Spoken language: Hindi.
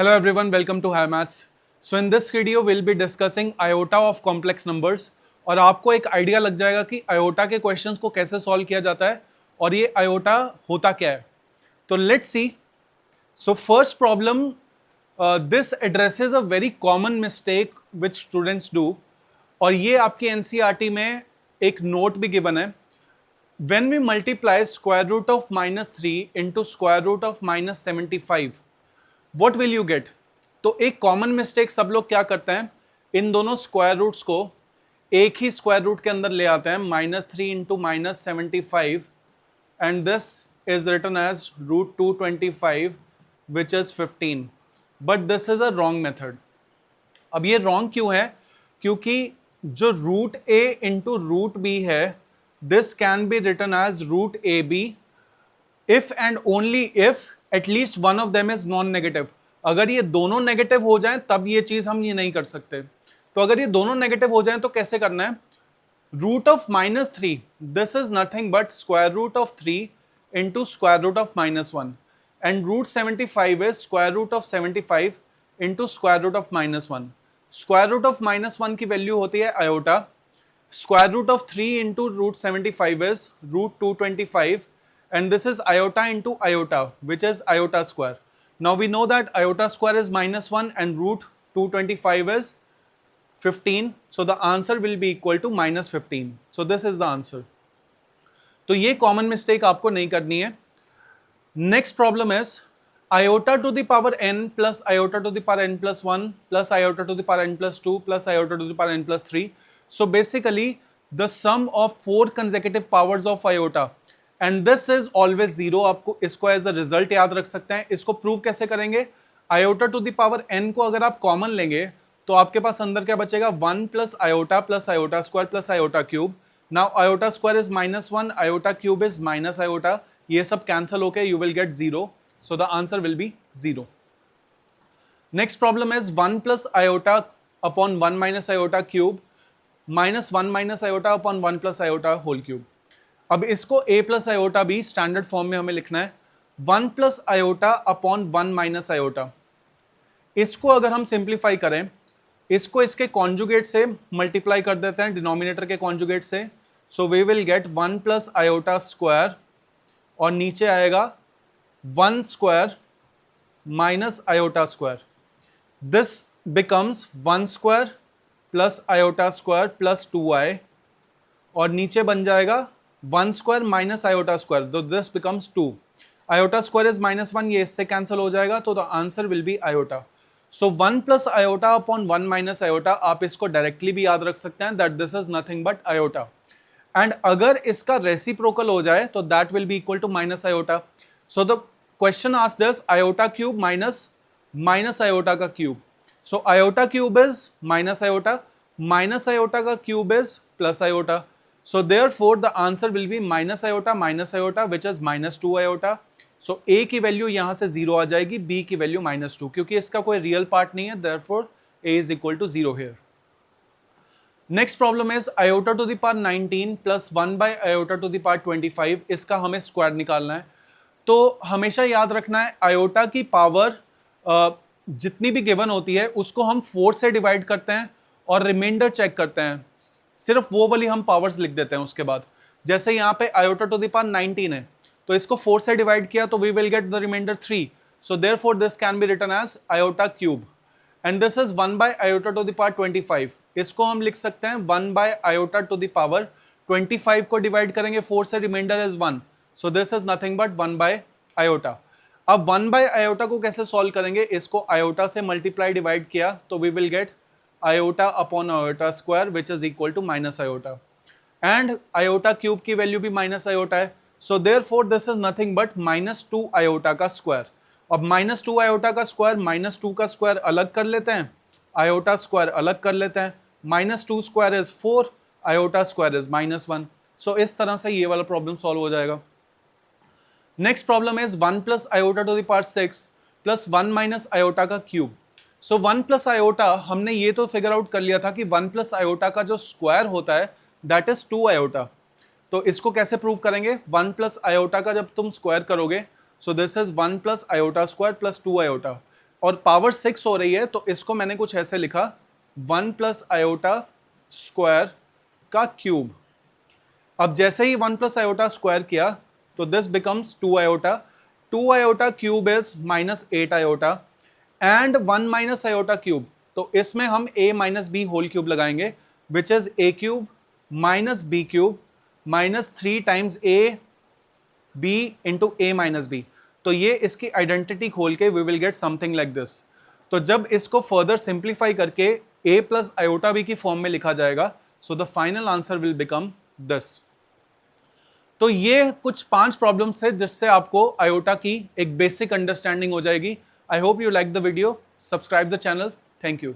Hello everyone, welcome to High Maths. So in this video we'll be discussing iota of complex numbers और आपको एक आइडिया लग जाएगा कि iota के क्वेश्चंस को कैसे सॉल्व किया जाता है और ये iota होता क्या है. तो let's see. So first problem, this addresses a very common mistake which students do और ये आपकी NCERT में एक नोट भी गिवन है. When we multiply square root of -3 into square root of -75, what will you get? तो एक कॉमन मिस्टेक सब लोग क्या करते हैं, इन दोनों स्क्वायर रूट्स को एक ही स्क्वायर रूट के अंदर ले आते हैं, -3 into -75 and this is written as √225 which is 15. But this is a wrong method. अब ये रॉन्ग क्यों है? क्योंकि जो root a into root B है, this can be written as √AB if and only if at least one of them is non negative. अगर ये दोनों नेगेटिव हो जाएं तब ये चीज हम ये नहीं कर सकते. तो अगर ये दोनों नेगेटिव हो जाएं तो कैसे करना है? Root of -3, this is nothing but square root of 3 into square root of -1 and √75 is square root of 75 into square root of -1. Square root of -1 की वैल्यू होती है iota. Square root of 3 into √75 is √225 and this is iota into iota, which is iota square. Now we know that iota square is -1 and √225 is 15, so the answer will be equal to -15. So this is the answer. तो ये common mistake आपको नहीं करनी है. Next problem is iota to the power n plus iota to the power n plus 1 plus iota to the power n plus 2 plus iota to the power n plus 3. So basically the sum of 4 consecutive powers of iota and this is always zero. आपको इसको एज अ रिजल्ट याद रख सकते हैं. इसको प्रूव कैसे करेंगे? Iota to the power n को अगर आप कॉमन लेंगे तो आपके पास अंदर क्या बचेगा? 1 plus iota square plus iota cube. Now iota square is -1, iota cube is minus iota. ये सब कैंसिल होके you will get 0. So the answer will be 0. Next problem is 1 plus iota upon 1 minus iota cube -1 minus iota upon 1 plus iota whole cube. अब इसको a प्लस आयोटा भी स्टैंडर्ड फॉर्म में हमें लिखना है. 1 plus iota upon 1 minus iota. इसको अगर हम सिंप्लीफाई करें, इसको इसके कॉन्जुगेट से मल्टीप्लाई कर देते हैं, डिनोमिनेटर के कॉन्जुगेट से. So we will get 1 plus iota square और नीचे आएगा 1 square minus iota square. This becomes 1 square plus iota square plus 2i और नीचे बन जाएगा 1 स्क्वायर माइनस आयोटा स्क्वायर. तो this becomes 2. Iota square is -1, ये इससे कैंसिल हो जाएगा. तो the answer will be iota. So 1 plus iota upon 1 minus iota, आप इसको डायरेक्टली भी याद रख सकते हैं that this is nothing but iota. And अगर इसका रेसिप्रोकल हो जाए तो that will be equal to minus iota. So the question asked us iota cube minus iota का cube. So iota cube is minus iota का cube is plus iota. So therefore the answer will be minus iota which is -2 iota. So a की वैल्यू यहां से 0 आ जाएगी, b की वैल्यू -2, क्योंकि इसका कोई रियल पार्ट नहीं है. therefore a is equal to 0 here. Next problem is iota to the power 19 plus 1 by iota to the power 25. इसका हमें स्क्वायर निकालना है. तो हमेशा याद रखना है आयोटा की पावर जितनी भी गिवन होती है उसको हम 4 से डिवाइड करते हैं और रिमाइंडर चेक करते हैं. सिर्फ वो वाली हम पावर्स लिख देते हैं उसके बाद. जैसे यहाँ पे आयोटा टू द पावर 19 है तो इसको 4 से डिवाइड किया तो we will get the remainder 3. So therefore this can be written as iota cube and this is 1 by iota to the power 25. इसको हम लिख सकते हैं 1 by iota to the power 25 को डिवाइड करेंगे 4 से, remainder is 1. So this is nothing but 1 by iota. अब 1 बाय आयोटा को कैसे सॉल्व करेंगे? इसको आयोटा से मल्टीप्लाई डिवाइड किया तो we will get iota upon iota square which is equal to minus iota and iota cube की वैल्यू भी माइनस आयोटा है. so therefore this is nothing but -2 iota का स्क्वायर. अब -2 iota का स्क्वायर, -2 का स्क्वायर अलग कर लेते हैं, iota स्क्वायर अलग कर लेते हैं. -2 square is 4, iota square is -1. So इस तरह से ये वाला प्रॉब्लम सॉल्व हो जाएगा. Next problem is 1 plus iota to the power 6 plus 1 minus iota का क्यूब. सो 1 प्लस आयोटा हमने ये तो फिगर आउट कर लिया था कि 1 प्लस आयोटा का जो स्क्वायर होता है दैट इज 2 आयोटा. तो इसको कैसे प्रूव करेंगे? 1 प्लस आयोटा का जब तुम स्क्वायर करोगे, सो this is 1 plus iota square plus 2 iota. और पावर 6 हो रही है, तो इसको मैंने कुछ ऐसे लिखा 1 प्लस आयोटा स्क्वायर का क्यूब। अब जैसे ही 1 प्लस आयोटा स्क्वायर किया तो this becomes 2 iota, 2 iota cube is -8 iota and 1 minus iota cube, तो इसमें हम a minus B whole cube लगाएंगे which is a cube minus B cube minus 3 times a b into a minus B. तो ये इसकी आइडेंटिटी खोल के we will get something like this. तो जब इसको फर्दर सिंप्लीफाई करके a प्लस आयोटा बी की फॉर्म में लिखा जाएगा, so the final answer will become this. तो ये कुछ 5 प्रॉब्लम्स है जिससे आपको आयोटा की एक बेसिक अंडरस्टैंडिंग हो जाएगी। I hope you like the video, subscribe the channel, thank you.